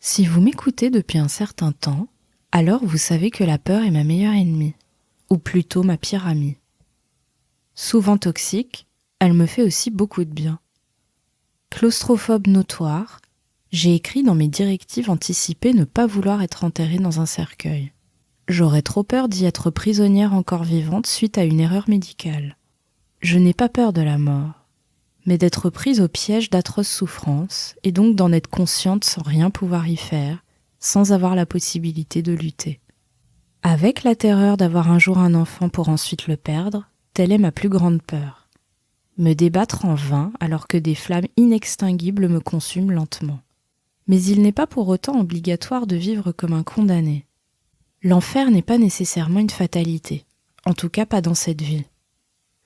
Si vous m'écoutez depuis un certain temps, alors vous savez que la peur est ma meilleure ennemie, ou plutôt ma pire amie. Souvent toxique, elle me fait aussi beaucoup de bien. Claustrophobe notoire, j'ai écrit dans mes directives anticipées ne pas vouloir être enterrée dans un cercueil. J'aurais trop peur d'y être prisonnière encore vivante suite à une erreur médicale. Je n'ai pas peur de la mort, mais d'être prise au piège d'atroces souffrances et donc d'en être consciente sans rien pouvoir y faire, sans avoir la possibilité de lutter. Avec la terreur d'avoir un jour un enfant pour ensuite le perdre, telle est ma plus grande peur. Me débattre en vain alors que des flammes inextinguibles me consument lentement. Mais il n'est pas pour autant obligatoire de vivre comme un condamné. L'enfer n'est pas nécessairement une fatalité, en tout cas pas dans cette vie.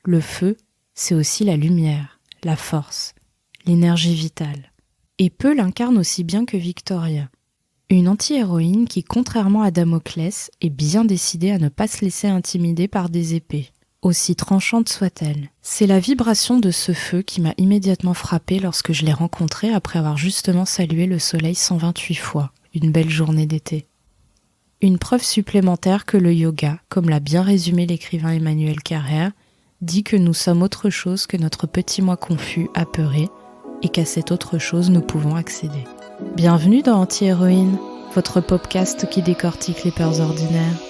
Le feu, c'est aussi la lumière, la force, l'énergie vitale. Et peu l'incarne aussi bien que Victoria. Une anti-héroïne qui, contrairement à Damoclès, est bien décidée à ne pas se laisser intimider par des épées, aussi tranchantes soient-elles. C'est la vibration de ce feu qui m'a immédiatement frappée lorsque je l'ai rencontrée après avoir justement salué le soleil 128 fois, une belle journée d'été. Une preuve supplémentaire que le yoga, comme l'a bien résumé l'écrivain Emmanuel Carrère, dit que nous sommes autre chose que notre petit moi confus, apeuré, et qu'à cette autre chose nous pouvons accéder. Bienvenue dans Anti-Héroïne, votre podcast qui décortique les peurs ordinaires.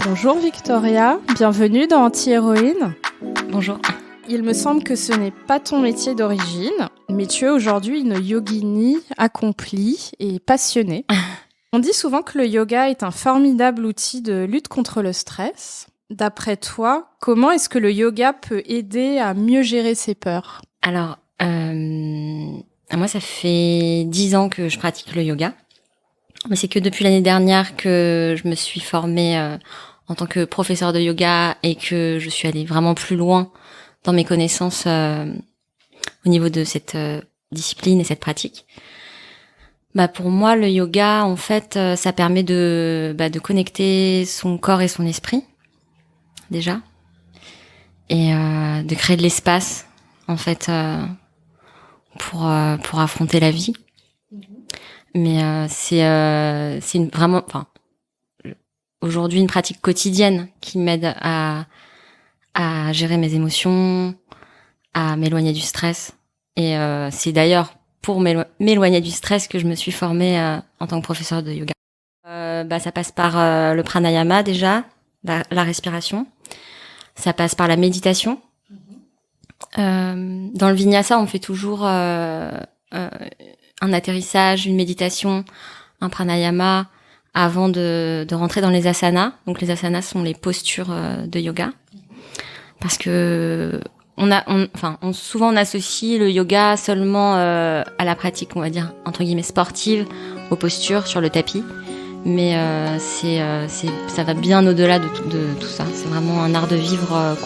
Bonjour Victoria, bienvenue dans Anti-Héroïne. Bonjour. Il me semble que ce n'est pas ton métier d'origine, mais tu es aujourd'hui une yogini accomplie et passionnée. On dit souvent que le yoga est un formidable outil de lutte contre le stress. D'après toi, comment est-ce que le yoga peut aider à mieux gérer ses peurs ? Alors, moi, ça fait 10 ans que je pratique le yoga. Mais c'est que depuis l'année dernière que je me suis formée en tant que professeure de yoga et que je suis allée vraiment plus loin dans mes connaissances au niveau de cette discipline et cette pratique. Pour moi, le yoga, en fait, ça permet de connecter son corps et son esprit, déjà, et de créer de l'espace, en fait, pour affronter la vie. Mais c'est vraiment, aujourd'hui une pratique quotidienne qui m'aide à gérer mes émotions, à m'éloigner du stress. Et c'est d'ailleurs pour m'éloigner du stress que je me suis formée en tant que professeure de yoga. Ça passe par le pranayama déjà, la respiration. Ça passe par la méditation. Dans le vinyasa, on fait toujours un atterrissage, une méditation, un pranayama avant de rentrer dans les asanas. Donc les asanas sont les postures de yoga. Parce que souvent on associe le yoga seulement à la pratique, on va dire, entre guillemets sportive, aux postures sur le tapis. Mais ça va bien au-delà de tout ça. C'est vraiment un art de vivre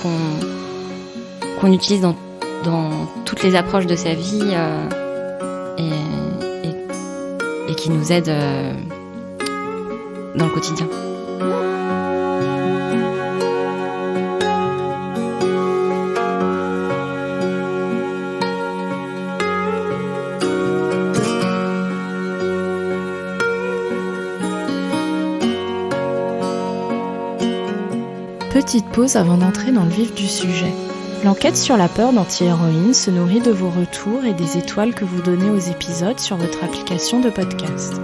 qu'on utilise dans toutes les approches de sa vie et qui nous aide dans le quotidien. Petite pause avant d'entrer dans le vif du sujet. L'enquête sur la peur d'Anti-Héroïne se nourrit de vos retours et des étoiles que vous donnez aux épisodes sur votre application de podcast.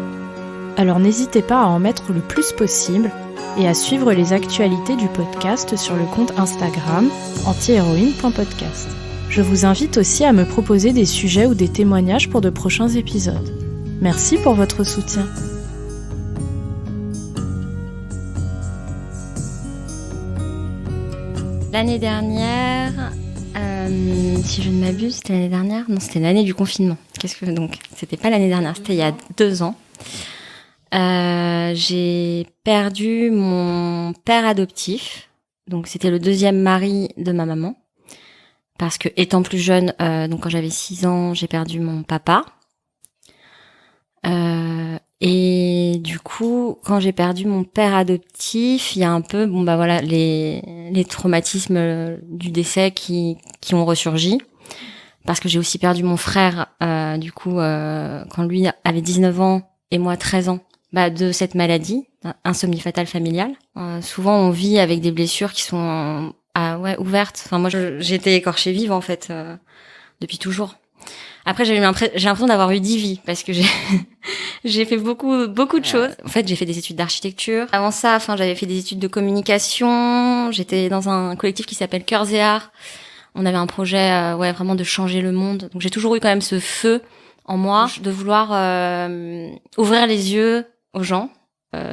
Alors n'hésitez pas à en mettre le plus possible et à suivre les actualités du podcast sur le compte Instagram antihéroïne.podcast. Je vous invite aussi à me proposer des sujets ou des témoignages pour de prochains épisodes. Merci pour votre soutien. L'année dernière, si je ne m'abuse, c'était l'année dernière ? Non, c'était l'année du confinement. Donc, c'était pas l'année dernière, c'était il y a 2 ans. J'ai perdu mon père adoptif. Donc, c'était le 2e mari de ma maman. parce que étant plus jeune, donc quand j'avais 6 ans, j'ai perdu mon papa. Et du coup, quand j'ai perdu mon père adoptif, il y a un peu, les traumatismes du décès qui ont ressurgi. Parce que j'ai aussi perdu mon frère, quand lui avait 19 ans et moi 13 ans, de cette maladie, insomnie fatale familiale. Souvent, on vit avec des blessures qui sont ouvertes. Enfin, moi, j'ai été écorchée vive, en fait, depuis toujours. Après, j'ai l'impression d'avoir eu 10 vies, parce que j'ai fait beaucoup de choses. En fait, j'ai fait des études d'architecture. Avant ça, j'avais fait des études de communication. J'étais dans un collectif qui s'appelle Cœurs et Arts. On avait un projet, vraiment de changer le monde. Donc, j'ai toujours eu quand même ce feu en moi de vouloir ouvrir les yeux aux gens.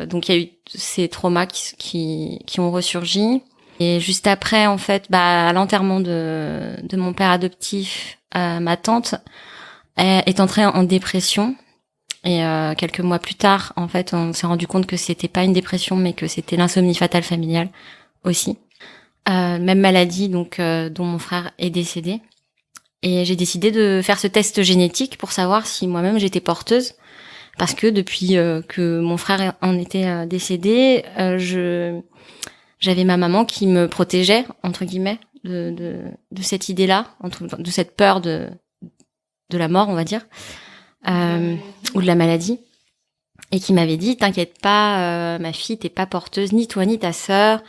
Donc, il y a eu ces traumas qui ont ressurgi. Et juste après, en fait, à l'enterrement de mon père adoptif, ma tante est entrée en dépression. Et quelques mois plus tard, en fait, on s'est rendu compte que c'était pas une dépression, mais que c'était l'insomnie fatale familiale aussi. Même maladie, donc dont mon frère est décédé. Et j'ai décidé de faire ce test génétique pour savoir si moi-même j'étais porteuse, parce que depuis que mon frère en était décédé, j'avais ma maman qui me protégeait entre guillemets de cette idée-là, de cette peur de la mort, on va dire, ou de la maladie, et qui m'avait dit t'inquiète pas, ma fille, t'es pas porteuse, ni toi ni ta sœur,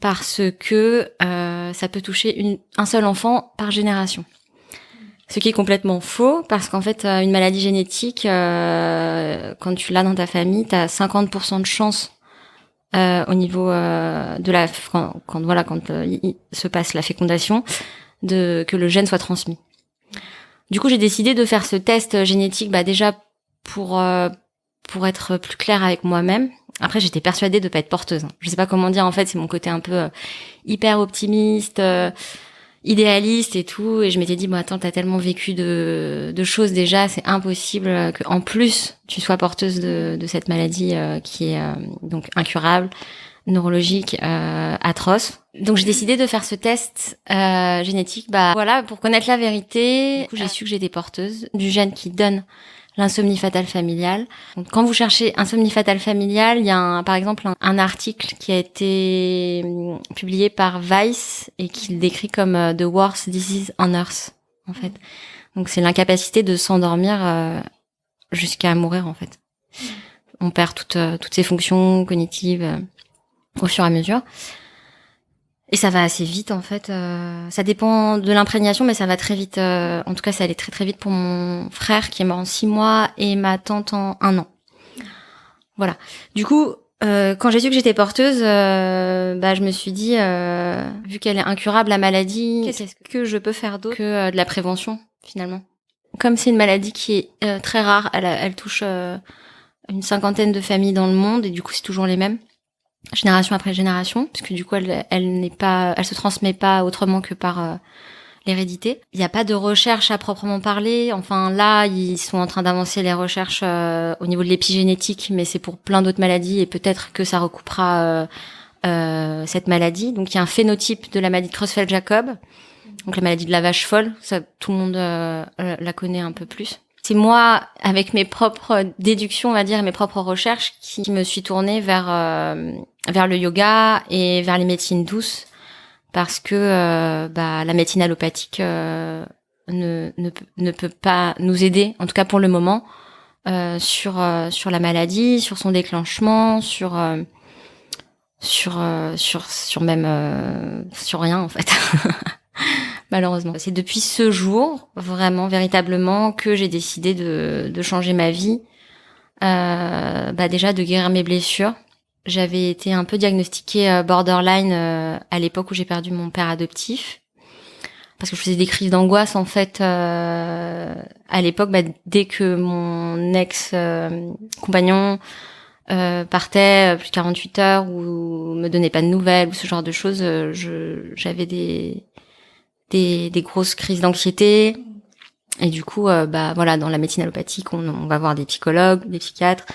parce que ça peut toucher un seul enfant par génération. Ce qui est complètement faux, parce qu'en fait, une maladie génétique, quand tu l'as dans ta famille, t'as 50% de chance au niveau de la quand il se passe la fécondation, que le gène soit transmis. Du coup, j'ai décidé de faire ce test génétique, déjà pour être plus claire avec moi-même. Après, j'étais persuadée de pas être porteuse. Je sais pas comment dire, en fait, c'est mon côté un peu hyper optimiste, idéaliste et tout. Et je m'étais dit, attends, t'as tellement vécu de choses déjà, c'est impossible qu'en plus, tu sois porteuse de cette maladie qui est donc incurable, neurologique, atroce. Donc j'ai décidé de faire ce test génétique, pour connaître la vérité. Du coup, j'ai su que j'étais porteuse du gène qui donne l'insomnie fatale familiale. Donc, quand vous cherchez insomnie fatale familiale, il y a par exemple un article qui a été publié par Vice et qui le décrit comme the worst disease on earth, en fait. Donc c'est l'incapacité de s'endormir jusqu'à mourir, en fait. On perd toutes ses fonctions cognitives au fur et à mesure. Et ça va assez vite, en fait. Ça dépend de l'imprégnation, mais ça va très vite. En tout cas, ça allait très très vite pour mon frère qui est mort en 6 mois et ma tante en 1 an. Voilà. Du coup, quand j'ai su que j'étais porteuse, je me suis dit, vu qu'elle est incurable, la maladie, qu'est-ce que je peux faire d'autre que de la prévention, finalement. Comme c'est une maladie qui est très rare, elle touche une 50aine de familles dans le monde, et du coup, c'est toujours les mêmes. Génération après génération, puisque du coup elle se transmet pas autrement que par l'hérédité. Il n'y a pas de recherche à proprement parler. Enfin là, ils sont en train d'avancer les recherches au niveau de l'épigénétique, mais c'est pour plein d'autres maladies et peut-être que ça recoupera cette maladie. Donc il y a un phénotype de la maladie de Creutzfeldt-Jakob, donc la maladie de la vache folle. Ça, tout le monde la connaît un peu plus. C'est moi, avec mes propres déductions, on va dire, et mes propres recherches, qui me suis tournée vers le yoga et vers les médecines douces, parce que la médecine allopathique ne peut pas nous aider, en tout cas pour le moment, sur la maladie, sur son déclenchement, sur rien en fait. Malheureusement. C'est depuis ce jour, vraiment, véritablement, que j'ai décidé de changer ma vie. Déjà, de guérir mes blessures. J'avais été un peu diagnostiquée borderline à l'époque où j'ai perdu mon père adoptif. Parce que je faisais des crises d'angoisse, en fait, à l'époque, dès que mon ex-compagnon partait plus de 48 heures ou me donnait pas de nouvelles ou ce genre de choses, j'avais des grosses crises d'anxiété. Et du coup, dans la médecine allopathique, on va voir des psychologues, des psychiatres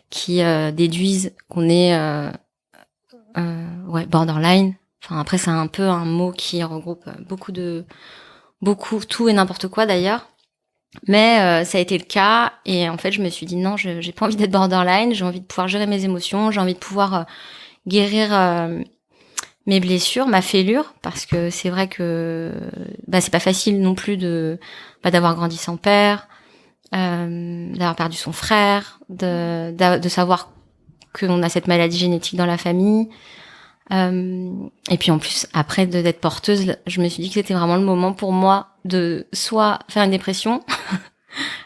qui déduisent qu'on est borderline. Enfin, après, c'est un peu un mot qui regroupe beaucoup de beaucoup, tout et n'importe quoi d'ailleurs. Mais ça a été le cas, et en fait je me suis dit non, j'ai pas envie d'être borderline, j'ai envie de pouvoir gérer mes émotions, j'ai envie de pouvoir guérir mes blessures, ma fêlure, parce que c'est vrai que c'est pas facile non plus d'avoir grandi sans père, d'avoir perdu son frère, de savoir qu'on a cette maladie génétique dans la famille. Et puis en plus, après d'être porteuse, je me suis dit que c'était vraiment le moment pour moi de soit faire une dépression.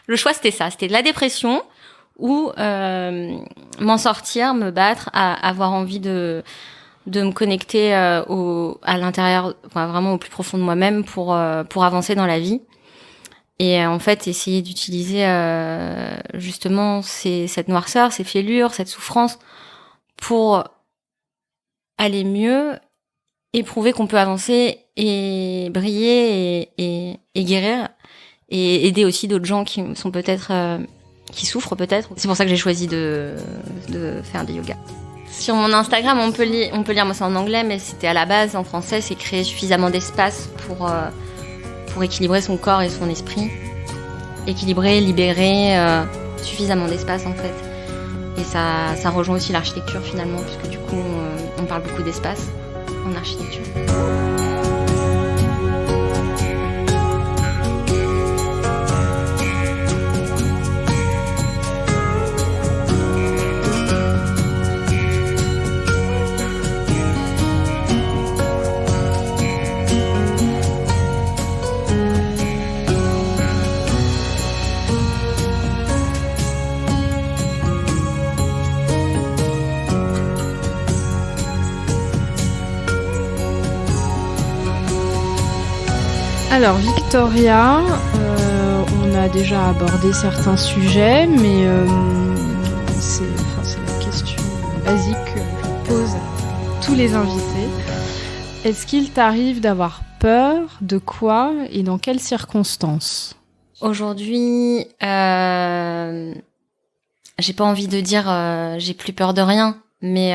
Le choix, c'était ça. C'était de la dépression ou m'en sortir, me battre, avoir envie de me connecter à l'intérieur, vraiment au plus profond de moi-même pour avancer dans la vie. Et en fait, essayer d'utiliser justement cette noirceur, ces fêlures, cette souffrance pour aller mieux et prouver qu'on peut avancer et briller et guérir, et aider aussi d'autres gens qui sont peut-être qui souffrent peut-être. C'est pour ça que j'ai choisi de faire du yoga. Sur mon Instagram, on peut lire, moi c'est en anglais, mais c'était à la base en français, c'est créer suffisamment d'espace pour équilibrer son corps et son esprit. Équilibrer, libérer suffisamment d'espace en fait. Et ça rejoint aussi l'architecture finalement, puisque du coup on parle beaucoup d'espace en architecture. Alors Victoria, on a déjà abordé certains sujets, mais c'est la question basique que je pose à tous les invités. Est-ce qu'il t'arrive d'avoir peur de quoi et dans quelles circonstances ? Aujourd'hui, j'ai pas envie de dire j'ai plus peur de rien, mais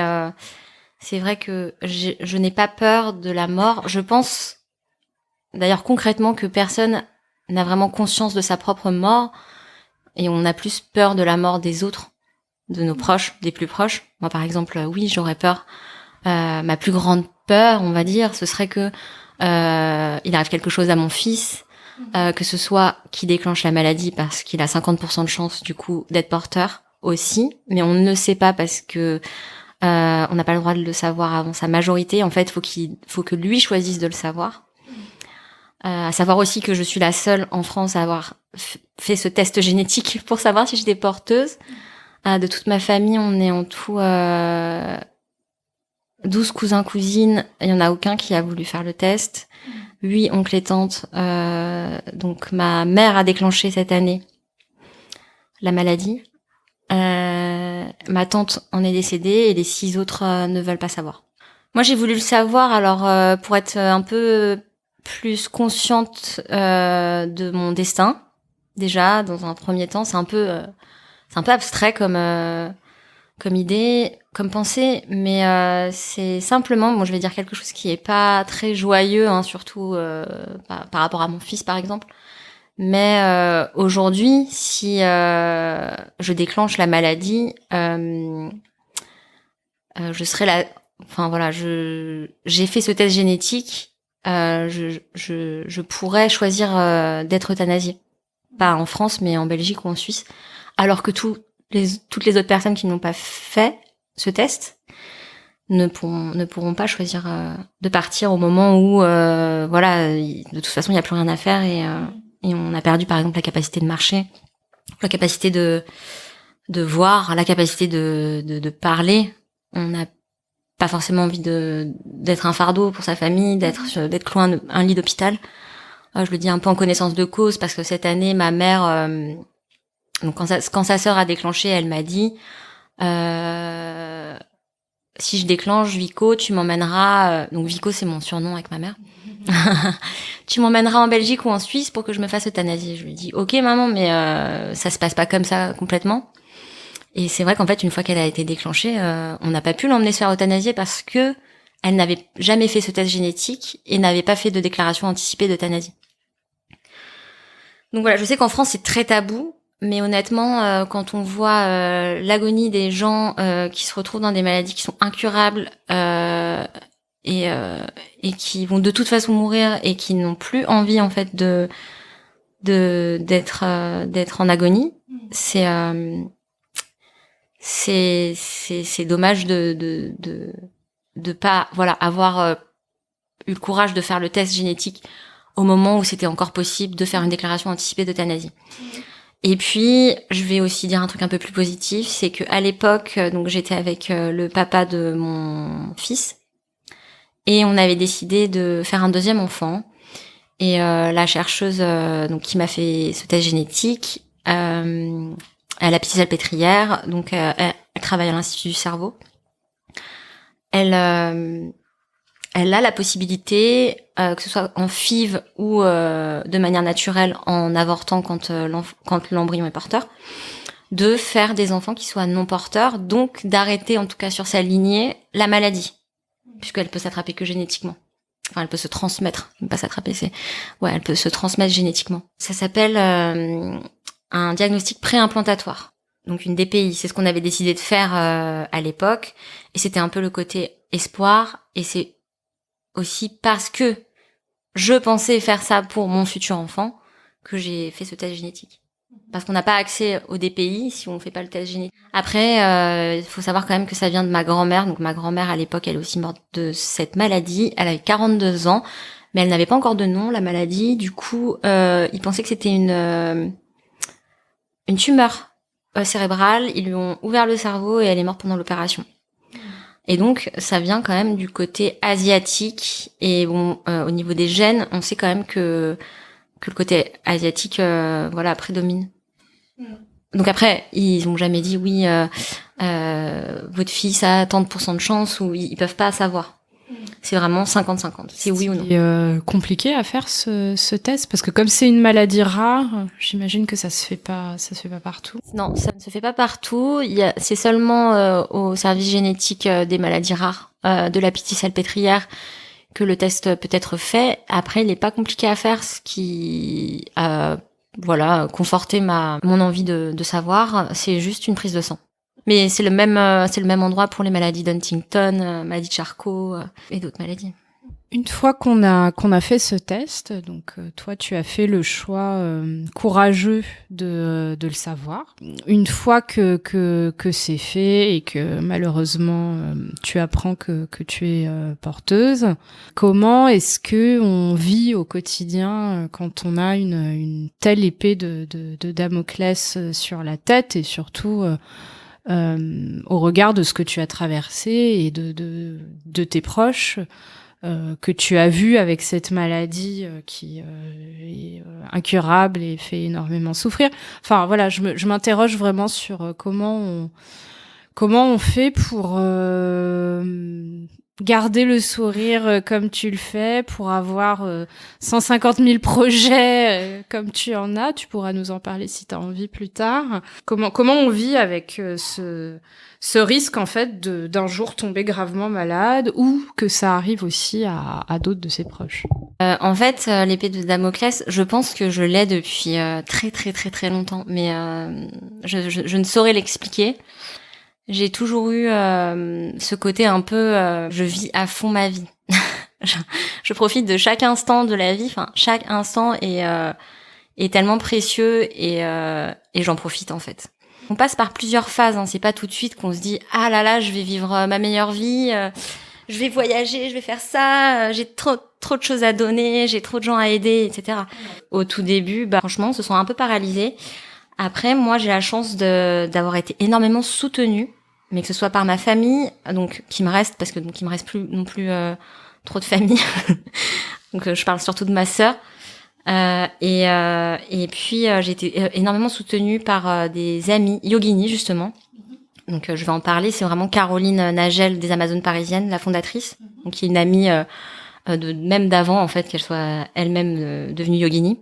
c'est vrai que je n'ai pas peur de la mort. Je pense d'ailleurs concrètement que personne n'a vraiment conscience de sa propre mort, et on a plus peur de la mort des autres, de nos proches, des plus proches. Moi par exemple, oui, j'aurais peur. Ma plus grande peur, on va dire, ce serait que il arrive quelque chose à mon fils, que ce soit qui déclenche la maladie parce qu'il a 50% de chance du coup d'être porteur aussi, mais on ne le sait pas parce que on n'a pas le droit de le savoir avant sa majorité. En fait, faut que lui choisisse de le savoir. À savoir aussi que je suis la seule en France à avoir fait ce test génétique pour savoir si j'étais porteuse. De toute ma famille, on est en tout 12 cousins, cousines. Il y en a aucun qui a voulu faire le test. 8 oncles et tantes. Donc ma mère a déclenché cette année la maladie. Ma tante en est décédée et les 6 autres ne veulent pas savoir. Moi, j'ai voulu le savoir alors pour être un peu plus consciente de mon destin. Déjà, dans un premier temps, c'est un peu abstrait comme idée, comme pensée, mais c'est simplement, bon, je vais dire quelque chose qui est pas très joyeux, hein, surtout par rapport à mon fils, par exemple. Mais aujourd'hui, si je déclenche la maladie, je serai là. Enfin voilà, j'ai fait ce test génétique. Je pourrais choisir d'être euthanasiée, pas en France mais en Belgique ou en Suisse, alors que toutes les autres personnes qui n'ont pas fait ce test ne pourront pas choisir de partir au moment où voilà, de toute façon il n'y a plus rien à faire, et on a perdu par exemple la capacité de marcher, la capacité de voir, la capacité de parler. On n'a pas forcément envie d'être un fardeau pour sa famille, d'être cloué un lit d'hôpital. Je le dis un peu en connaissance de cause parce que cette année, ma mère, donc quand sa sœur a déclenché, elle m'a dit si je déclenche, Vico, tu m'emmèneras. Donc Vico, c'est mon surnom avec ma mère. Tu m'emmèneras en Belgique ou en Suisse pour que je me fasse euthanasier. Je lui dis ok maman, mais ça se passe pas comme ça complètement. Et c'est vrai qu'en fait, une fois qu'elle a été déclenchée, on n'a pas pu l'emmener se faire euthanasier parce que elle n'avait jamais fait ce test génétique et n'avait pas fait de déclaration anticipée d'euthanasie. Donc voilà, je sais qu'en France c'est très tabou, mais honnêtement, quand on voit l'agonie des gens qui se retrouvent dans des maladies qui sont incurables et qui vont de toute façon mourir et qui n'ont plus envie en fait d'être en agonie, c'est dommage de pas avoir eu le courage de faire le test génétique au moment où c'était encore possible de faire une déclaration anticipée d'euthanasie. Et puis, je vais aussi dire un truc un peu plus positif, c'est que à l'époque, donc j'étais avec le papa de mon fils, et on avait décidé de faire un deuxième enfant. Et la chercheuse donc qui m'a fait ce test génétique, elle a Pitié-Salpêtrière, donc elle travaille à l'Institut du cerveau. Elle a la possibilité, que ce soit en FIV ou de manière naturelle en avortant quand l'embryon est porteur, de faire des enfants qui soient non porteurs, donc d'arrêter en tout cas sur sa lignée la maladie, puisqu'elle peut s'attraper que génétiquement. Enfin, elle peut se transmettre, pas s'attraper, elle peut se transmettre génétiquement. Ça s'appelle un diagnostic préimplantatoire, donc une DPI. C'est ce qu'on avait décidé de faire à l'époque, et c'était un peu le côté espoir, et c'est aussi parce que je pensais faire ça pour mon futur enfant que j'ai fait ce test génétique. Parce qu'on n'a pas accès au DPI si on fait pas le test génétique. Après, il faut savoir quand même que ça vient de ma grand-mère. Donc ma grand-mère, à l'époque, elle est aussi morte de cette maladie. Elle avait 42 ans, mais elle n'avait pas encore de nom, la maladie. Du coup, ils pensaient que c'était une tumeur cérébrale. Ils lui ont ouvert le cerveau et elle est morte pendant l'opération. Et donc, ça vient quand même du côté asiatique. Et bon, au niveau des gènes, on sait quand même que le côté asiatique, prédomine. Donc après, ils ont jamais dit oui, votre fils a tant de pourcents de chance, ou ils peuvent pas savoir. C'est vraiment 50-50. C'est oui ou non. C'est compliqué à faire ce test parce que comme c'est une maladie rare, j'imagine que ça se fait pas partout. Non, ça ne se fait pas partout. C'est seulement au service génétique des maladies rares de la Pitié-Salpêtrière que le test peut être fait. Après, il n'est pas compliqué à faire, ce qui conforté mon envie de savoir. C'est juste une prise de sang. Mais c'est le même endroit pour les maladies d'Huntington, maladie de Charcot et d'autres maladies. Une fois qu'on a fait ce test, donc toi tu as fait le choix courageux de le savoir. Une fois que c'est fait et que malheureusement tu apprends que tu es porteuse, comment est-ce que on vit au quotidien quand on a une telle épée de Damoclès sur la tête, et surtout au regard de ce que tu as traversé et de tes proches que tu as vu avec cette maladie qui est incurable et fait énormément souffrir. Enfin voilà, je m'interroge vraiment sur comment on fait pour garder le sourire comme tu le fais, pour avoir 150 000 projets comme tu en as. Tu pourras nous en parler si tu as envie plus tard. Comment on vit avec ce risque en fait d'un jour tomber gravement malade, ou que ça arrive aussi à d'autres de ses proches? En fait, l'épée de Damoclès, je pense que je l'ai depuis très très très très longtemps, mais je ne saurais l'expliquer. J'ai toujours eu ce côté un peu je vis à fond ma vie. je profite de chaque instant de la vie, enfin chaque instant est tellement précieux et j'en profite en fait. On passe par plusieurs phases, hein. C'est pas tout de suite qu'on se dit ah là là, je vais vivre ma meilleure vie, je vais voyager, je vais faire ça, j'ai trop de choses à donner, j'ai trop de gens à aider, etc. Au tout début, franchement, on se sent un peu paralysé. Après, moi, j'ai la chance d'avoir été énormément soutenue, mais que ce soit par ma famille, donc qui me reste, parce que donc il me reste plus non plus trop de famille. Donc je parle surtout de ma sœur. Et puis j'ai été énormément soutenue par des amis yoginis justement. Donc je vais en parler. C'est vraiment Caroline Nagel des Amazones parisiennes, la fondatrice, donc qui est une amie même d'avant en fait, qu'elle soit elle-même devenue yogini.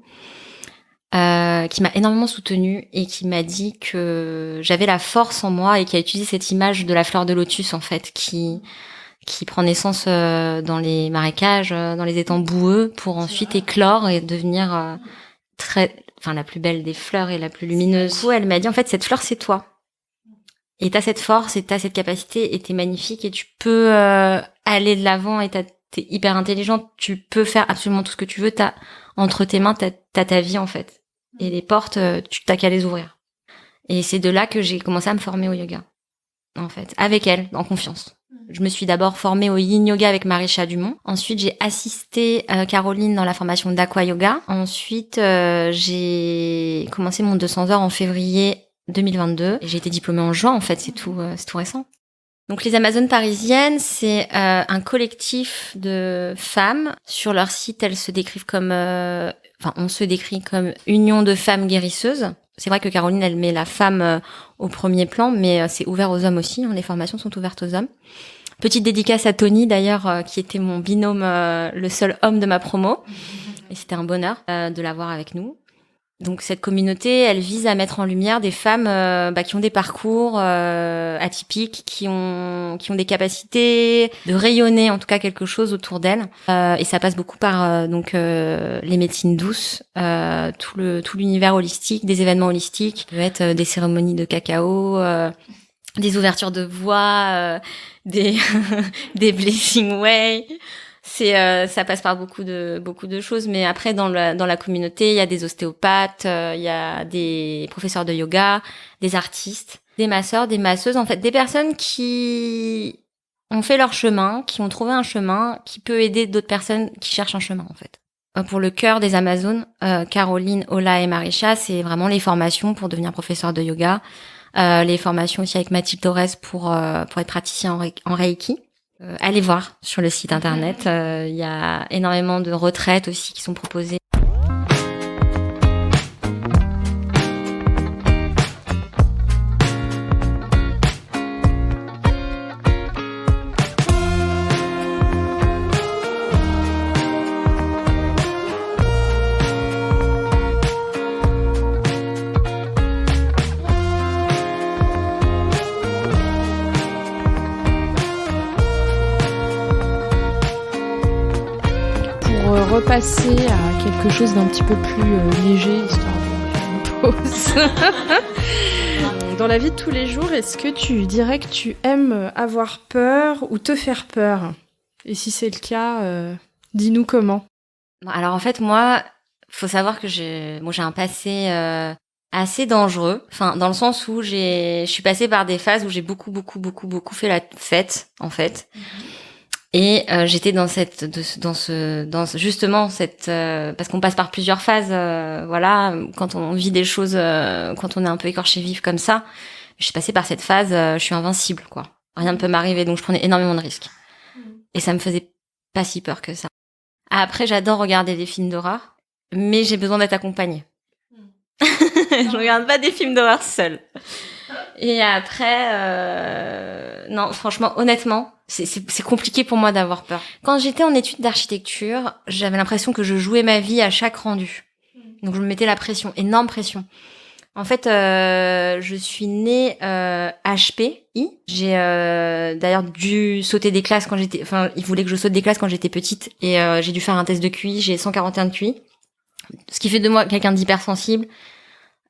Qui m'a énormément soutenue et qui m'a dit que j'avais la force en moi, et qui a utilisé cette image de la fleur de lotus en fait, qui prend naissance dans les marécages, dans les étangs boueux, pour ensuite éclore et devenir serais la plus belle des fleurs et la plus lumineuse. Du coup, elle m'a dit, en fait, cette fleur, c'est toi. Et t'as cette force et t'as cette capacité et t'es magnifique et tu peux aller de l'avant et t'es hyper intelligente. Tu peux faire absolument tout ce que tu veux. Entre tes mains, t'as ta vie, en fait. Et les portes, tu t'as qu'à les ouvrir. Et c'est de là que j'ai commencé à me former au yoga. En fait, avec elle, en confiance. Je me suis d'abord formée au Yin Yoga avec Marisha Dumont. Ensuite, j'ai assisté Caroline dans la formation d'Aqua Yoga. Ensuite, j'ai commencé mon 200 heures en février 2022. Et j'ai été diplômée en juin, en fait, c'est tout récent. Donc, les Amazones parisiennes, c'est un collectif de femmes. Sur leur site, elles se décrivent comme... on se décrit comme union de femmes guérisseuses. C'est vrai que Caroline, elle met la femme au premier plan, mais c'est ouvert aux hommes aussi. Les formations sont ouvertes aux hommes. Petite dédicace à Tony, d'ailleurs, qui était mon binôme, le seul homme de ma promo. Et c'était un bonheur de l'avoir avec nous. Donc cette communauté, elle vise à mettre en lumière des femmes qui ont des parcours atypiques, qui ont des capacités de rayonner en tout cas quelque chose autour d'elles. Et ça passe beaucoup par les médecines douces, tout l'univers holistique, des événements holistiques, ça peut être des cérémonies de cacao, des ouvertures de voix, des des blessing way. Ça passe par beaucoup de choses, mais après dans la communauté, il y a des ostéopathes, il y a des professeurs de yoga, des artistes, des masseurs, des masseuses, en fait, des personnes qui ont fait leur chemin, qui ont trouvé un chemin qui peut aider d'autres personnes qui cherchent un chemin, en fait. Pour le cœur des Amazones, Caroline, Ola et Marisha, c'est vraiment les formations pour devenir professeur de yoga, les formations aussi avec Mathilde Torres pour être praticien en Reiki. Allez voir sur le site internet, il y a énormément de retraites aussi qui sont proposées. Repasser à quelque chose d'un petit peu plus léger, histoire de faire une pause. Dans la vie de tous les jours, est-ce que tu dirais que tu aimes avoir peur ou te faire peur ? Et si c'est le cas, dis-nous comment. Alors en fait, moi, faut savoir que j'ai un passé assez dangereux, dans le sens où je suis passée par des phases où j'ai beaucoup fait la fête, en fait. Et j'étais dans justement cette parce qu'on passe par plusieurs phases, quand on vit des choses, quand on est un peu écorché vif comme ça. Je suis passée par cette phase, je suis invincible, quoi. Rien ne peut m'arriver, donc je prenais énormément de risques. Et ça me faisait pas si peur que ça. Après, j'adore regarder des films d'horreur, mais j'ai besoin d'être accompagnée. Je regarde pas des films d'horreur seule. Et après, non, franchement, honnêtement, c'est compliqué pour moi d'avoir peur. Quand j'étais en études d'architecture, j'avais l'impression que je jouais ma vie à chaque rendu. Donc je me mettais la pression, énorme pression. En fait, je suis née HPI. J'ai d'ailleurs dû sauter des classes quand j'étais... ils voulaient que je saute des classes quand j'étais petite. Et j'ai dû faire un test de QI. J'ai 141 de QI. Ce qui fait de moi quelqu'un d'hypersensible.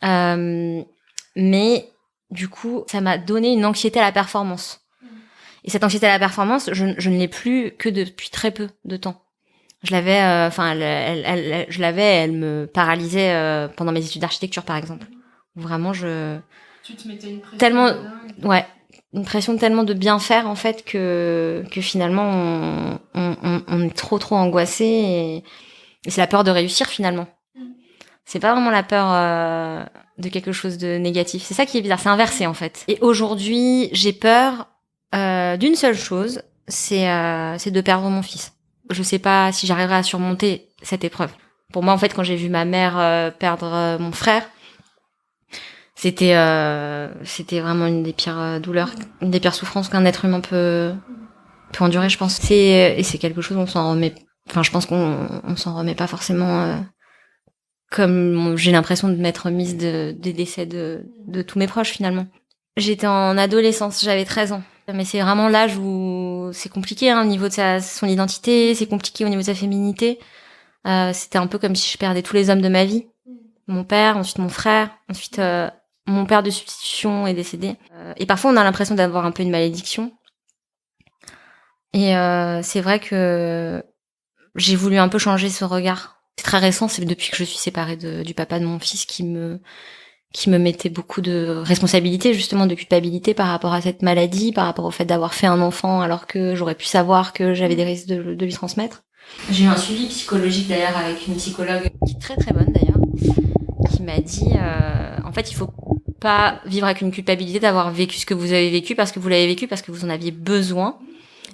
Mais du coup, ça m'a donné une anxiété à la performance. Et cette anxiété à la performance, je ne l'ai plus que depuis très peu de temps. Je l'avais, elle me paralysait pendant mes études d'architecture, par exemple. Vraiment, tu te mettais une pression tellement, ouais, une pression tellement de bien faire en fait que finalement on est trop angoissé et c'est la peur de réussir finalement. C'est pas vraiment la peur de quelque chose de négatif. C'est ça qui est bizarre, c'est inversé en fait. Et aujourd'hui, j'ai peur d'une seule chose, c'est de perdre mon fils. Je sais pas si j'arriverai à surmonter cette épreuve. Pour moi, en fait, quand j'ai vu ma mère perdre mon frère, c'était vraiment une des pires douleurs, une des pires souffrances qu'un être humain peut endurer, je pense. Et c'est quelque chose, on s'en remet. Je pense qu'on s'en remet pas forcément. Comme j'ai l'impression de m'être mise des décès de tous mes proches finalement. J'étais en adolescence, j'avais 13 ans. Mais c'est vraiment l'âge où c'est compliqué au niveau de son identité, c'est compliqué au niveau de sa féminité. C'était un peu comme si je perdais tous les hommes de ma vie. mon père, ensuite mon frère, ensuite mon père de substitution est décédé. Et parfois, on a l'impression d'avoir un peu une malédiction. Et c'est vrai que j'ai voulu un peu changer ce regard. C'est très récent, c'est depuis que je suis séparée du papa de mon fils qui me mettait beaucoup de responsabilités, justement de culpabilité par rapport à cette maladie, par rapport au fait d'avoir fait un enfant alors que j'aurais pu savoir que j'avais des risques de lui transmettre. J'ai eu un suivi psychologique d'ailleurs avec une psychologue qui est très très bonne d'ailleurs, qui m'a dit en fait il faut pas vivre avec une culpabilité d'avoir vécu ce que vous avez vécu parce que vous l'avez vécu parce que vous en aviez besoin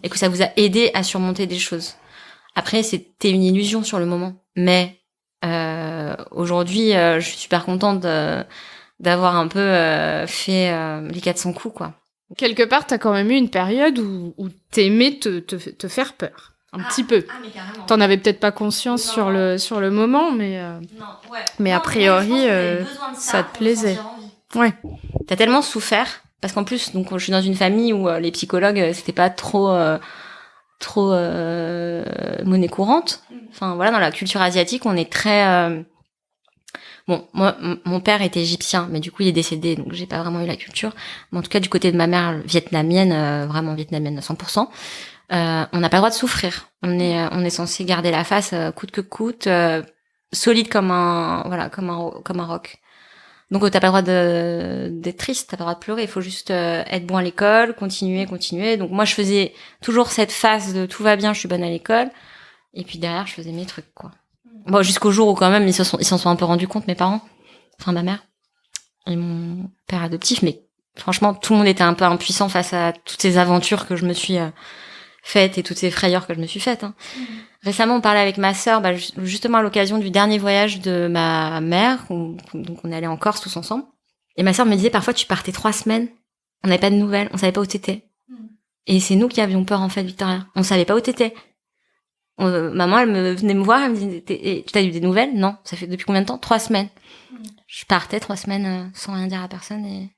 et que ça vous a aidé à surmonter des choses. Après c'était une illusion sur le moment, mais aujourd'hui je suis super contente d'avoir un peu fait les 400 coups quoi. Quelque part, t'as quand même eu une période où t'aimais te faire peur. Un petit peu. Ah, mais carrément. T'en avais peut-être pas conscience sur le moment, mais a priori, ça te plaisait. Ouais. T'as tellement souffert parce qu'en plus, donc je suis dans une famille où les psychologues c'était pas trop monnaie courante. Enfin voilà, dans la culture asiatique, on est très bon, moi mon père était égyptien, mais du coup il est décédé, donc j'ai pas vraiment eu la culture. Mais en tout cas du côté de ma mère vietnamienne, vraiment vietnamienne à 100%. On n'a pas le droit de souffrir. On est censé garder la face coûte que coûte, solide comme un roc. Donc t'as pas le droit d'être triste, t'as pas le droit de pleurer. Il faut juste être bon à l'école, continuer. Donc moi je faisais toujours cette phase de tout va bien, je suis bonne à l'école, et puis derrière je faisais mes trucs quoi. Bon jusqu'au jour où quand même ils s'en sont un peu rendus compte mes parents, enfin ma mère et mon père adoptif, mais franchement tout le monde était un peu impuissant face à toutes ces aventures que je me suis faites et toutes ces frayeurs que je me suis faites. Récemment, on parlait avec ma sœur, justement à l'occasion du dernier voyage de ma mère, donc on est allé en Corse tous ensemble. Et ma sœur me disait parfois tu partais 3 semaines, on n'avait pas de nouvelles, on savait pas où t'étais. Et c'est nous qui avions peur en fait, Victoria. On savait pas où t'étais. Maman, elle venait me voir, elle me disait tu as eu des nouvelles? Non. Ça fait depuis combien de temps? 3 semaines. Je partais 3 semaines sans rien dire à personne et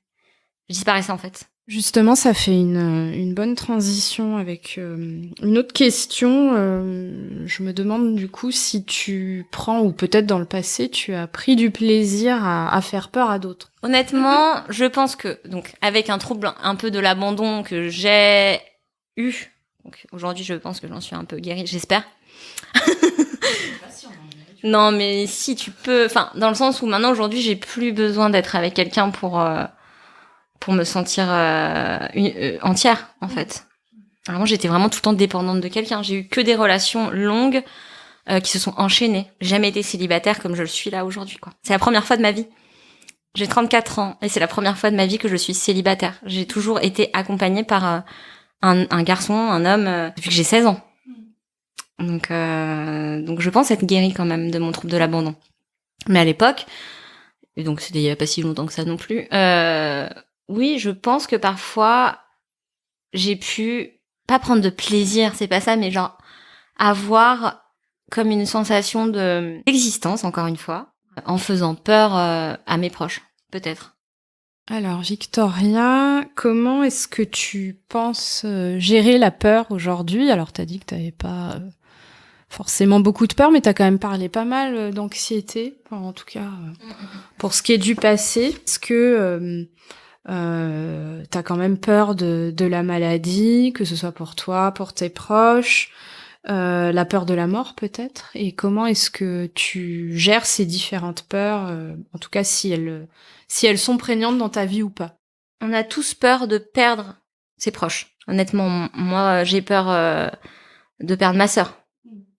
je disparaissais en fait. Justement, ça fait une bonne transition avec une autre question. Je me demande du coup si tu prends, ou peut-être dans le passé, tu as pris du plaisir à faire peur à d'autres. Honnêtement, je pense que, donc, avec un trouble un peu de l'abandon que j'ai eu, donc aujourd'hui je pense que j'en suis un peu guérie, j'espère. Non, mais si tu peux, enfin, dans le sens où maintenant aujourd'hui j'ai plus besoin d'être avec quelqu'un pour me sentir entière en fait. Alors moi j'étais vraiment tout le temps dépendante de quelqu'un. J'ai eu que des relations longues qui se sont enchaînées. J'ai jamais été célibataire comme je le suis là aujourd'hui quoi. C'est la première fois de ma vie. J'ai 34 ans et c'est la première fois de ma vie que je suis célibataire. J'ai toujours été accompagnée par un garçon, un homme depuis que j'ai 16 ans. Donc je pense être guérie quand même de mon trouble de l'abandon. Mais à l'époque, et donc c'était il y a pas si longtemps que ça non plus, oui, je pense que parfois j'ai pu pas prendre de plaisir, c'est pas ça, mais genre avoir comme une sensation d'existence, encore une fois, en faisant peur à mes proches, peut-être. Alors Victoria, comment est-ce que tu penses gérer la peur aujourd'hui? Alors t'as dit que t'avais pas forcément beaucoup de peur, mais t'as quand même parlé pas mal d'anxiété, en tout cas pour ce qui est du passé. Est-ce que t'as quand même peur de la maladie, que ce soit pour toi, pour tes proches, la peur de la mort peut-être? Et comment est-ce que tu gères ces différentes peurs, en tout cas si elles sont prégnantes dans ta vie ou pas? On a tous peur de perdre ses proches. Honnêtement, moi j'ai peur de perdre ma sœur.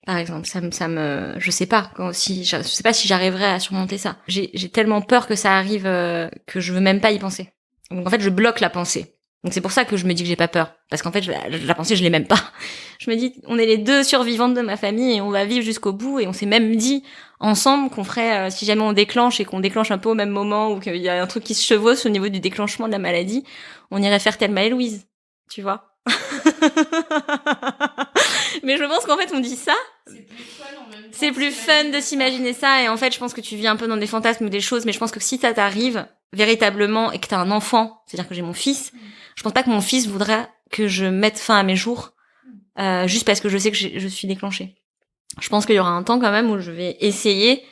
Par exemple, je sais pas si j'arriverai à surmonter ça. J'ai tellement peur que ça arrive que je veux même pas y penser. Donc en fait, je bloque la pensée. Donc c'est pour ça que je me dis que j'ai pas peur, parce qu'en fait la pensée je l'ai même pas. Je me dis on est les 2 survivantes de ma famille et on va vivre jusqu'au bout, et on s'est même dit ensemble qu'on ferait si jamais on déclenche et qu'on déclenche un peu au même moment, ou qu'il y a un truc qui se chevauche au niveau du déclenchement de la maladie, on irait faire Thelma et Louise, tu vois. Mais je pense qu'en fait on dit ça, c'est plus fun de s'imaginer ça, et en fait je pense que tu vis un peu dans des fantasmes ou des choses, mais je pense que si ça t'arrive véritablement et que t'as un enfant, c'est-à-dire que j'ai mon fils, je pense pas que mon fils voudrait que je mette fin à mes jours juste parce que je sais que je suis déclenchée. Je pense qu'il y aura un temps quand même où je vais essayer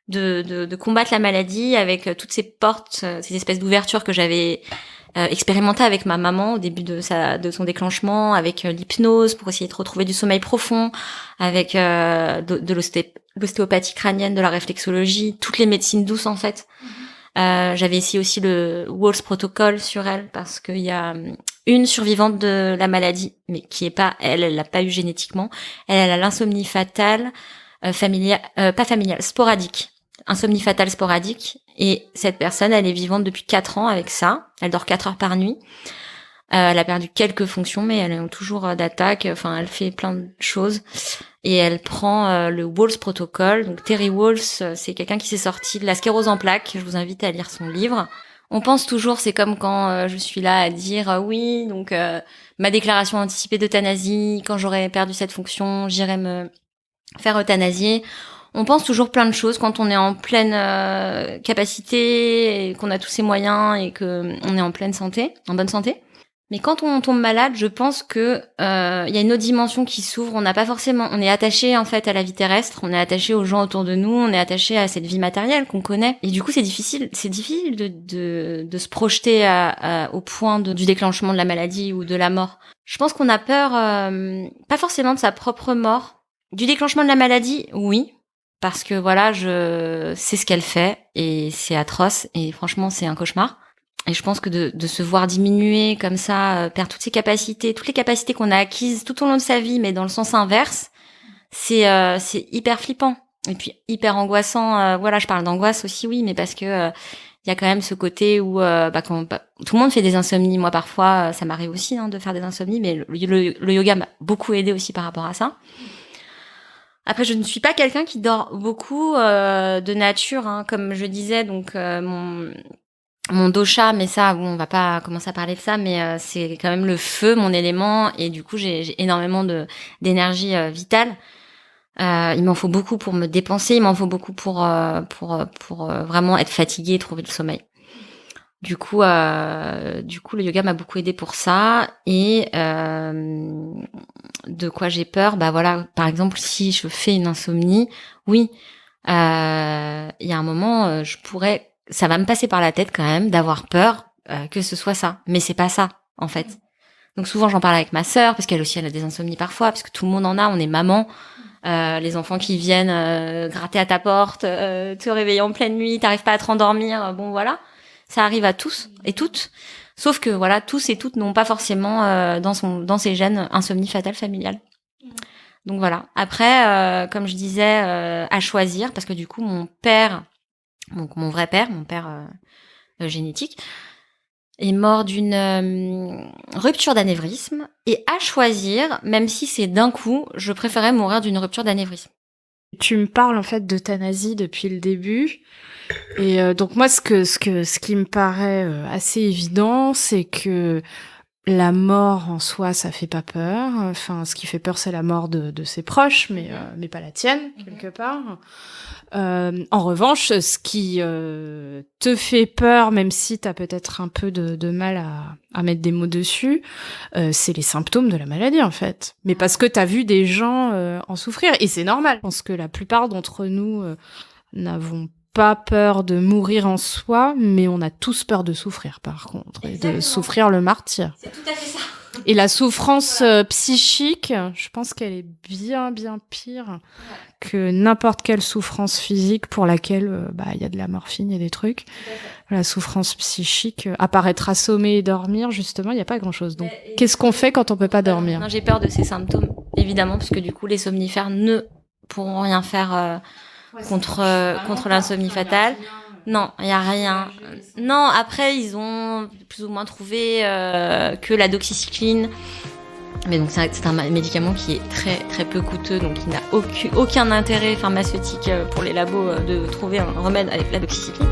de combattre la maladie avec toutes ces portes, ces espèces d'ouvertures que j'avais expérimentées avec ma maman au début de son déclenchement, avec l'hypnose pour essayer de retrouver du sommeil profond, avec de l'ostéopathie crânienne, de la réflexologie, toutes les médecines douces en fait. J'avais essayé aussi le Walls Protocol sur elle parce qu'il y a une survivante de la maladie, mais qui est pas elle l'a pas eu génétiquement. Elle a l'insomnie fatale pas familiale, sporadique. Insomnie fatale sporadique. Et cette personne, elle est vivante depuis 4 ans avec ça. Elle dort 4 heures par nuit. Elle a perdu quelques fonctions, mais elle est toujours d'attaque. Enfin, elle fait plein de choses. Et elle prend le Walls Protocol. Donc Terry Walls, c'est quelqu'un qui s'est sorti de la sclérose en plaques. Je vous invite à lire son livre. On pense toujours, c'est comme quand je suis là à dire oui, donc ma déclaration anticipée d'euthanasie, quand j'aurai perdu cette fonction, j'irai me faire euthanasier. On pense toujours plein de choses quand on est en pleine capacité, et qu'on a tous ces moyens et que on est en pleine santé, en bonne santé. Mais quand on tombe malade, je pense que y a une autre dimension qui s'ouvre. On n'a pas forcément, on est attaché en fait à la vie terrestre, on est attaché aux gens autour de nous, on est attaché à cette vie matérielle qu'on connaît. Et du coup, c'est difficile de se projeter au point du déclenchement de la maladie ou de la mort. Je pense qu'on a peur, pas forcément de sa propre mort, du déclenchement de la maladie, oui. Parce que voilà, je sais ce qu'elle fait et c'est atroce et franchement c'est un cauchemar. Et je pense que de se voir diminuer comme ça, perdre toutes les capacités qu'on a acquises tout au long de sa vie, mais dans le sens inverse, c'est hyper flippant et puis hyper angoissant. Voilà, je parle d'angoisse aussi, oui, mais parce que il y a quand même ce côté où quand tout le monde fait des insomnies. Moi parfois, ça m'arrive aussi de faire des insomnies, mais le yoga m'a beaucoup aidé aussi par rapport à ça. Après, je ne suis pas quelqu'un qui dort beaucoup de nature, comme je disais. Donc, mon dosha, mais ça, bon, on va pas commencer à parler de ça, mais c'est quand même le feu, mon élément, et du coup, j'ai énormément d'énergie vitale. Il m'en faut beaucoup pour me dépenser, il m'en faut beaucoup pour vraiment être fatiguée et trouver le sommeil. Du coup, le yoga m'a beaucoup aidé pour ça. Et de quoi j'ai peur, voilà, par exemple, si je fais une insomnie, oui, il y a un moment, ça va me passer par la tête quand même d'avoir peur que ce soit ça. Mais c'est pas ça, en fait. Donc souvent, j'en parle avec ma sœur parce qu'elle aussi, elle a des insomnies parfois, parce que tout le monde en a. On est maman. Les enfants qui viennent gratter à ta porte, te réveiller en pleine nuit, t'arrives pas à te rendormir. Bon, voilà. Ça arrive à tous et toutes, sauf que voilà, tous et toutes n'ont pas forcément dans ces gènes insomnie fatale familiale. Donc voilà. Après, comme je disais, à choisir, parce que du coup, mon père, donc mon vrai père, mon père génétique, est mort d'une rupture d'anévrisme. Et à choisir, même si c'est d'un coup, je préférais mourir d'une rupture d'anévrisme. Tu me parles en fait d'euthanasie depuis le début. Et donc moi, ce qui me paraît assez évident, c'est que la mort en soi, ça fait pas peur. Enfin, ce qui fait peur, c'est la mort de ses proches, mais pas la tienne, quelque part. En revanche, ce qui te fait peur, même si t'as peut-être un peu de mal à mettre des mots dessus, c'est les symptômes de la maladie, en fait. Mais parce que t'as vu des gens en souffrir, et c'est normal. Je pense que la plupart d'entre nous n'avons pas peur de mourir en soi, mais on a tous peur de souffrir, par contre, et de souffrir le martyre. C'est tout à fait ça. Et la souffrance psychique, je pense qu'elle est bien, bien pire que n'importe quelle souffrance physique pour laquelle il y a de la morphine et des trucs. La souffrance psychique, à part être assommé et dormir, justement, il n'y a pas grand-chose. Donc, qu'est-ce qu'on fait quand on peut pas dormir ? Non, j'ai peur de ces symptômes, évidemment, parce que du coup, les somnifères ne pourront rien faire contre l'insomnie fatale. Non, il y a rien. Non, après ils ont plus ou moins trouvé que la doxycycline. Mais donc c'est un médicament qui est très très peu coûteux, donc il n'a aucun intérêt pharmaceutique pour les labos de trouver un remède avec la doxycycline.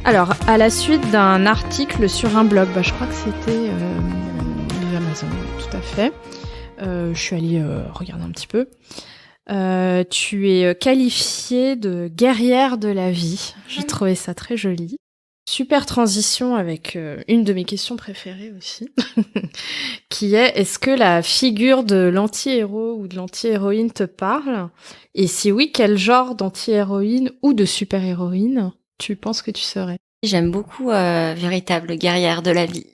Alors, à la suite d'un article sur un blog, je crois que c'était Amazon, tout à fait, Je suis allée regarder un petit peu. Tu es qualifiée de guerrière de la vie. J'ai trouvé ça très joli. Super transition avec une de mes questions préférées aussi, qui est est-ce que la figure de l'anti-héros ou de l'anti-héroïne te parle? Et si oui, quel genre d'anti-héroïne ou de super-héroïne tu penses que tu serais? J'aime beaucoup véritable guerrière de la vie.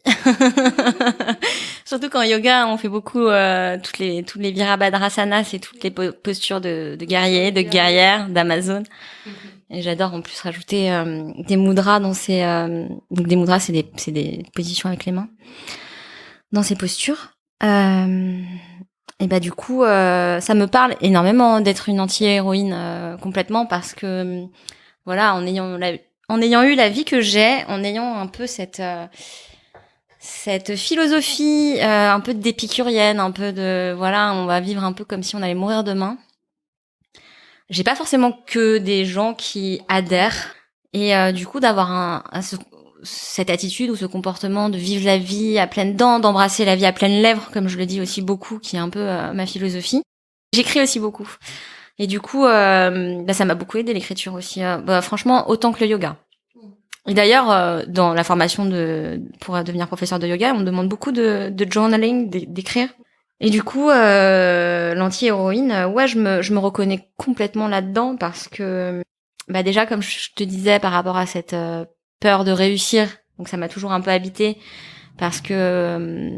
Surtout qu'en yoga, on fait beaucoup toutes les virabhadrasanas et toutes les postures de guerrier, de guerrière, d'amazone. Et j'adore en plus rajouter des mudras dans ces donc des mudras, c'est des positions avec les mains dans ces postures. Et bah du coup, ça me parle énormément d'être une anti-héroïne complètement parce que voilà, en ayant eu la vie que j'ai, en ayant un peu cette philosophie un peu d'épicurienne, un peu de voilà, on va vivre un peu comme si on allait mourir demain. J'ai pas forcément que des gens qui adhèrent et du coup d'avoir cette attitude ou ce comportement de vivre la vie à pleines dents, d'embrasser la vie à pleines lèvres, comme je le dis aussi beaucoup, qui est un peu ma philosophie. J'écris aussi beaucoup. Et du coup, ça m'a beaucoup aidé l'écriture aussi. Franchement, autant que le yoga. Et d'ailleurs, dans la formation pour devenir professeur de yoga, on me demande beaucoup de journaling, d'écrire. Et du coup, l'anti-héroïne, ouais, je me reconnais complètement là-dedans parce que, déjà, comme je te disais, par rapport à cette peur de réussir, donc ça m'a toujours un peu habité parce que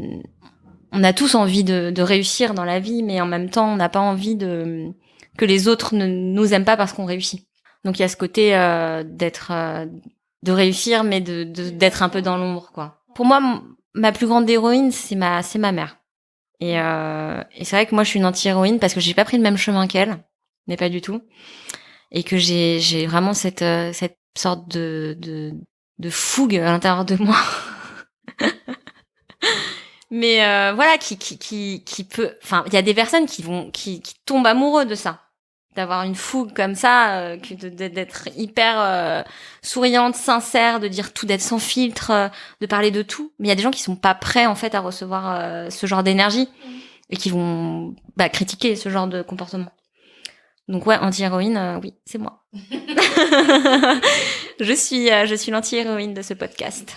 on a tous envie de réussir dans la vie, mais en même temps, on n'a pas envie que les autres ne nous aiment pas parce qu'on réussit. Donc il y a ce côté de réussir, mais d'être un peu dans l'ombre, quoi. Pour moi, ma plus grande héroïne, c'est ma mère. Et c'est vrai que moi, je suis une anti-héroïne parce que j'ai pas pris le même chemin qu'elle, mais pas du tout. Et que j'ai vraiment cette sorte de fougue à l'intérieur de moi. Mais voilà, qui peut, enfin, il y a des personnes qui tombent amoureux de ça, d'avoir une fougue comme ça, d'être hyper souriante, sincère, de dire tout, d'être sans filtre, de parler de tout. Mais il y a des gens qui sont pas prêts en fait à recevoir ce genre d'énergie et qui vont critiquer ce genre de comportement. Donc ouais, anti-héroïne, oui, c'est moi. Je suis l'anti-héroïne de ce podcast.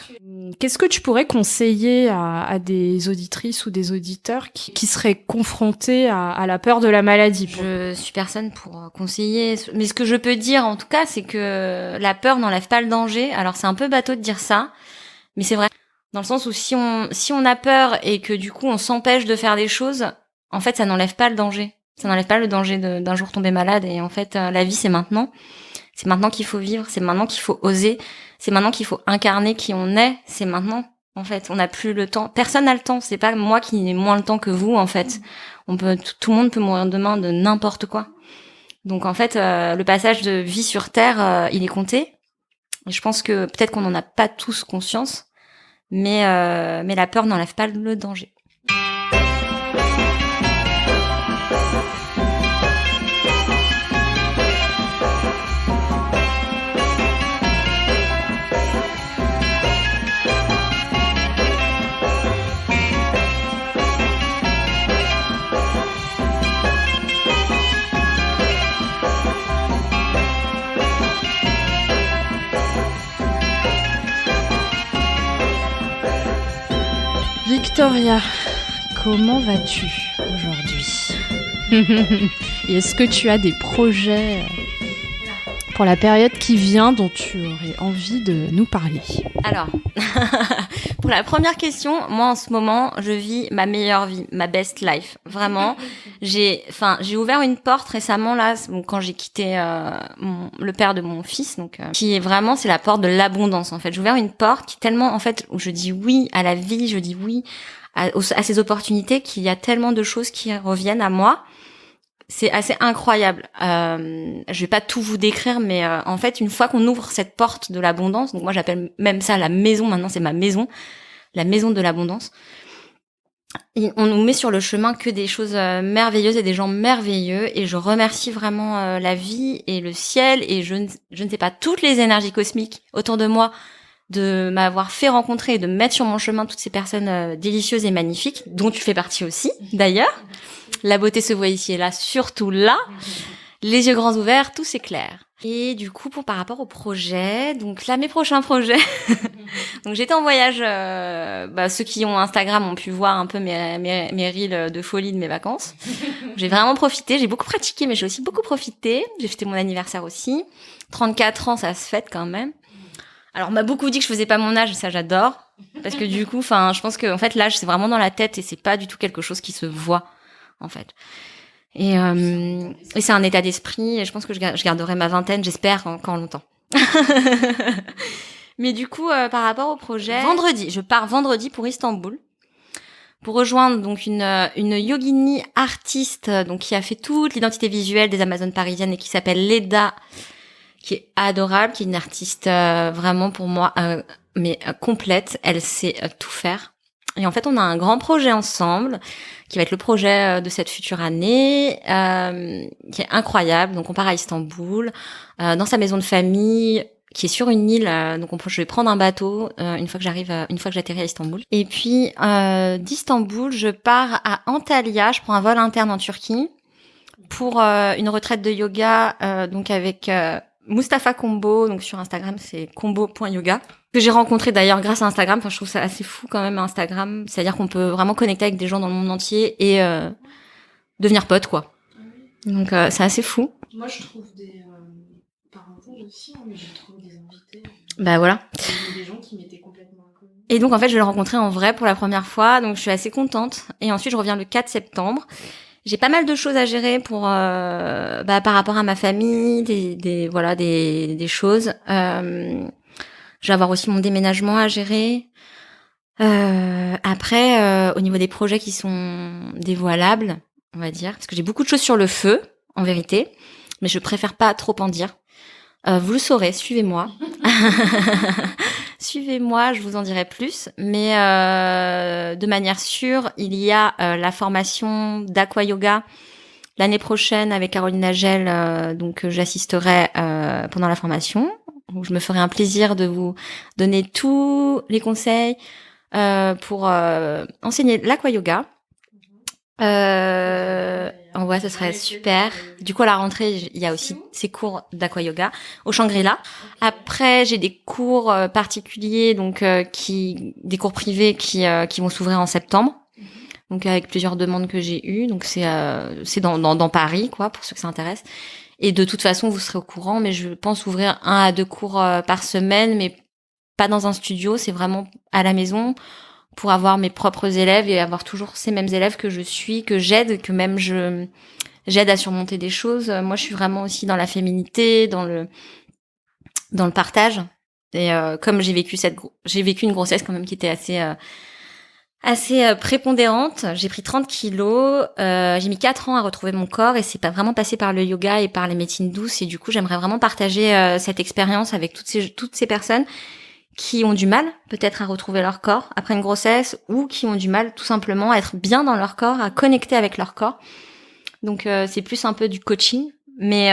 Qu'est-ce que tu pourrais conseiller à des auditrices ou des auditeurs qui seraient confrontés à la peur de la maladie? Je suis personne pour conseiller, mais ce que je peux dire en tout cas, c'est que la peur n'enlève pas le danger. Alors c'est un peu bateau de dire ça, mais c'est vrai. Dans le sens où si on a peur et que du coup on s'empêche de faire des choses, en fait ça n'enlève pas le danger. Ça n'enlève pas le danger d'un jour tomber malade. Et en fait, la vie, c'est maintenant. C'est maintenant qu'il faut vivre. C'est maintenant qu'il faut oser. C'est maintenant qu'il faut incarner qui on est. C'est maintenant. En fait, on n'a plus le temps. Personne n'a le temps. C'est pas moi qui ai moins le temps que vous, en fait. Tout le monde peut mourir demain de n'importe quoi. Donc, en fait, le passage de vie sur Terre, il est compté. Et je pense que peut-être qu'on n'en a pas tous conscience. Mais la peur n'enlève pas le danger. Victoria, comment vas-tu aujourd'hui? Et est-ce que tu as des projets pour la période qui vient dont tu aurais envie de nous parler? Alors, pour la première question, moi en ce moment, je vis ma meilleure vie, ma best life. Vraiment, j'ai ouvert une porte récemment là, quand j'ai quitté le père de mon fils, donc qui est vraiment, c'est la porte de l'abondance en fait. J'ai ouvert une porte qui est tellement en fait où je dis oui à la vie, je dis oui à ces opportunités, qu'il y a tellement de choses qui reviennent à moi. C'est assez incroyable. Je vais pas tout vous décrire, mais en fait, une fois qu'on ouvre cette porte de l'abondance, donc moi j'appelle même ça la maison, maintenant c'est ma maison, la maison de l'abondance, et on nous met sur le chemin que des choses merveilleuses et des gens merveilleux, et je remercie vraiment la vie et le ciel, et je ne sais pas, toutes les énergies cosmiques autour de moi de m'avoir fait rencontrer et de mettre sur mon chemin toutes ces personnes délicieuses et magnifiques, dont tu fais partie aussi, d'ailleurs. La beauté se voit ici et là, surtout là. Les yeux grands ouverts, tout s'éclaire. Et du coup, par rapport au projet, donc là, mes prochains projets. Donc j'étais en voyage, ceux qui ont Instagram ont pu voir un peu mes reels de folie de mes vacances. J'ai vraiment profité, j'ai beaucoup pratiqué, mais j'ai aussi beaucoup profité. J'ai fêté mon anniversaire aussi. 34 ans, ça se fête quand même. Alors on m'a beaucoup dit que je faisais pas mon âge, ça j'adore. Parce que du coup, je pense que en fait l'âge c'est vraiment dans la tête et c'est pas du tout quelque chose qui se voit, en fait. Et c'est un état d'esprit, et je pense que je garderai ma vingtaine, j'espère, encore longtemps. Mais du coup, par rapport au projet, je pars vendredi pour Istanbul, pour rejoindre donc une yogini artiste, donc qui a fait toute l'identité visuelle des Amazones parisiennes et qui s'appelle Leda, qui est adorable, qui est une artiste vraiment pour moi, complète. Elle sait tout faire. Et en fait, on a un grand projet ensemble, qui va être le projet de cette future année, qui est incroyable. Donc, on part à Istanbul, dans sa maison de famille, qui est sur une île. Donc, je vais prendre un bateau une fois que j'atterris à Istanbul. Et puis, d'Istanbul, je pars à Antalya. Je prends un vol interne en Turquie pour une retraite de yoga, donc avec Mustapha Combo. Donc, sur Instagram, c'est combo.yoga. Que j'ai rencontré d'ailleurs grâce à Instagram. Enfin, je trouve ça assez fou quand même, Instagram. C'est-à-dire qu'on peut vraiment connecter avec des gens dans le monde entier et devenir pote, quoi. Donc, c'est assez fou. Moi, je trouve des parenthèses aussi, mais je trouve des invités. Bah voilà. Des gens qui m'étaient complètement inconnus. Et donc, en fait, je vais le rencontrer en vrai pour la première fois. Donc, je suis assez contente. Et ensuite, je reviens le 4 septembre. J'ai pas mal de choses à gérer pour par rapport à ma famille, des choses. Je vais avoir aussi mon déménagement à gérer. Après, au niveau des projets qui sont dévoilables, on va dire, parce que j'ai beaucoup de choses sur le feu, en vérité, mais je préfère pas trop en dire. Vous le saurez, suivez-moi. Suivez-moi, je vous en dirai plus. Mais de manière sûre, il y a la formation d'aqua yoga l'année prochaine avec Caroline Nagel. Donc j'assisterai pendant la formation. Où je me ferai un plaisir de vous donner tous les conseils pour enseigner l'aqua yoga. Ouais, ce serait super. Du coup, à la rentrée, il y a aussi ces cours d'aqua yoga au Shangri-La. Après, j'ai des cours particuliers, donc des cours privés qui vont s'ouvrir en septembre. Donc avec plusieurs demandes que j'ai eues. Donc c'est dans Paris, quoi, pour ceux que ça intéresse. Et de toute façon, vous serez au courant, mais je pense ouvrir 1 à 2 cours par semaine, mais pas dans un studio, c'est vraiment à la maison pour avoir mes propres élèves et avoir toujours ces mêmes élèves que je suis, que j'aide, que même j'aide à surmonter des choses. Moi, je suis vraiment aussi dans la féminité, dans le partage. Et comme j'ai vécu une grossesse quand même qui était assez prépondérante. J'ai pris 30 kilos. J'ai mis 4 ans à retrouver mon corps et c'est pas vraiment passé par le yoga et par les médecines douces. Et du coup, j'aimerais vraiment partager cette expérience avec toutes ces personnes qui ont du mal peut-être à retrouver leur corps après une grossesse ou qui ont du mal tout simplement à être bien dans leur corps, à connecter avec leur corps. Donc c'est plus un peu du coaching, mais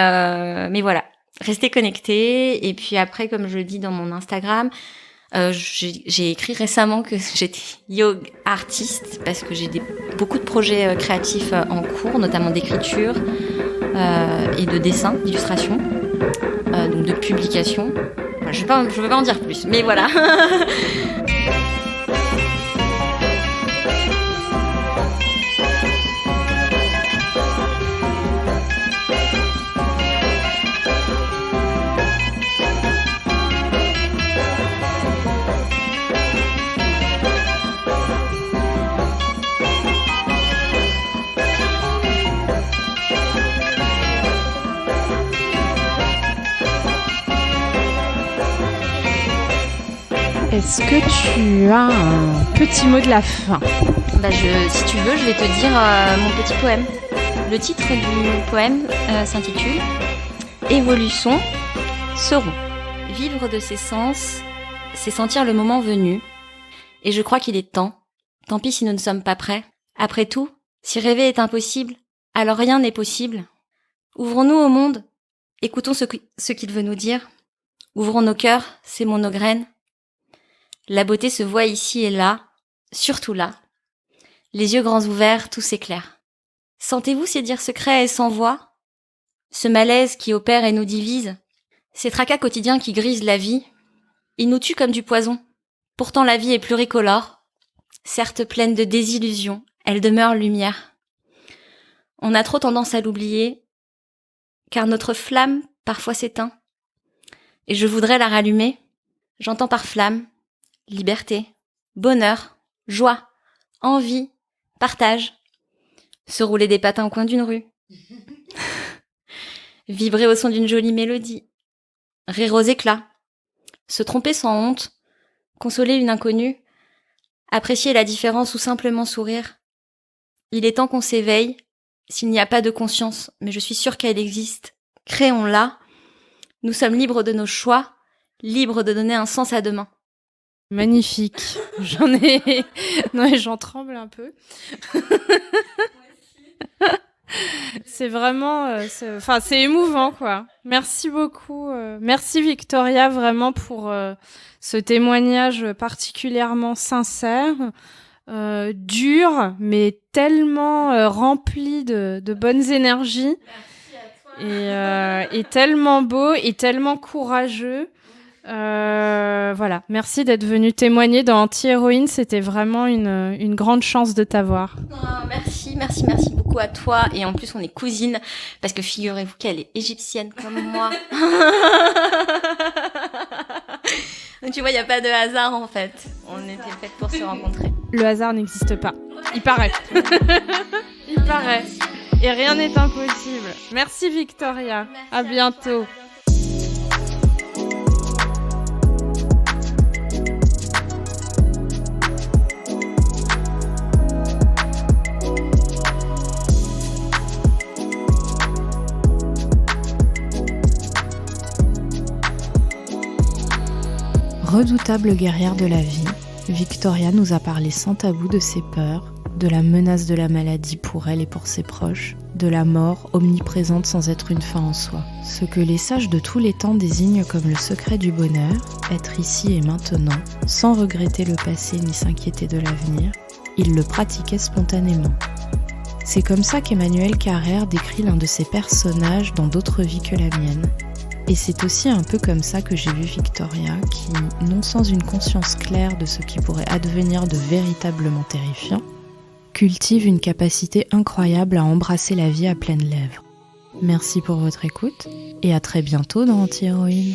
voilà, restez connectés. Et puis après, comme je le dis dans mon Instagram, j'ai écrit récemment que j'étais yoga artiste parce que j'ai beaucoup de projets créatifs en cours, notamment d'écriture et de dessin, d'illustration, donc de publication. Voilà, je veux pas en dire plus, mais voilà. Est-ce que tu as un petit mot de la fin ? Si tu veux, je vais te dire mon petit poème. Le titre du poème s'intitule « Évolution, seront ». Vivre de ses sens, c'est sentir le moment venu. Et je crois qu'il est temps. Tant pis si nous ne sommes pas prêts. Après tout, si rêver est impossible, alors rien n'est possible. Ouvrons-nous au monde, écoutons ce qu'il veut nous dire. Ouvrons nos cœurs, sémons nos graines. La beauté se voit ici et là, surtout là. Les yeux grands ouverts, tout s'éclaire. Sentez-vous ces dires secrets et sans voix? Ce malaise qui opère et nous divise? Ces tracas quotidiens qui grisent la vie? Ils nous tuent comme du poison. Pourtant la vie est pluricolore. Certes pleine de désillusions, elle demeure lumière. On a trop tendance à l'oublier, car notre flamme parfois s'éteint. Et je voudrais la rallumer. J'entends par flamme liberté, bonheur, joie, envie, partage. Se rouler des patins au coin d'une rue. Vibrer au son d'une jolie mélodie. Rire aux éclats. Se tromper sans honte. Consoler une inconnue. Apprécier la différence ou simplement sourire. Il est temps qu'on s'éveille. S'il n'y a pas de conscience, mais je suis sûre qu'elle existe, créons-la. Nous sommes libres de nos choix, libres de donner un sens à demain. Magnifique. Non, mais j'en tremble un peu. C'est vraiment... c'est émouvant, quoi. Merci beaucoup. Merci Victoria, vraiment, pour ce témoignage particulièrement sincère, dur, mais tellement rempli de bonnes énergies. Et tellement beau et tellement courageux. Voilà, merci d'être venue témoigner dans Anti-Héroïne, c'était vraiment une grande chance de t'avoir. Oh, merci beaucoup à toi, et en plus on est cousines, parce que figurez-vous qu'elle est égyptienne comme moi. Donc tu vois, il n'y a pas de hasard en fait, on était faites pour se rencontrer. Le hasard n'existe pas, il paraît. Il paraît, et rien n'est impossible. Merci Victoria, à bientôt. Redoutable guerrière de la vie, Victoria nous a parlé sans tabou de ses peurs, de la menace de la maladie pour elle et pour ses proches, de la mort omniprésente sans être une fin en soi. Ce que les sages de tous les temps désignent comme le secret du bonheur, être ici et maintenant, sans regretter le passé ni s'inquiéter de l'avenir, ils le pratiquaient spontanément. C'est comme ça qu'Emmanuel Carrère décrit l'un de ses personnages dans d'autres vies que la mienne. Et c'est aussi un peu comme ça que j'ai vu Victoria, qui, non sans une conscience claire de ce qui pourrait advenir de véritablement terrifiant, cultive une capacité incroyable à embrasser la vie à pleines lèvres. Merci pour votre écoute, et à très bientôt dans Anti-Héroïne.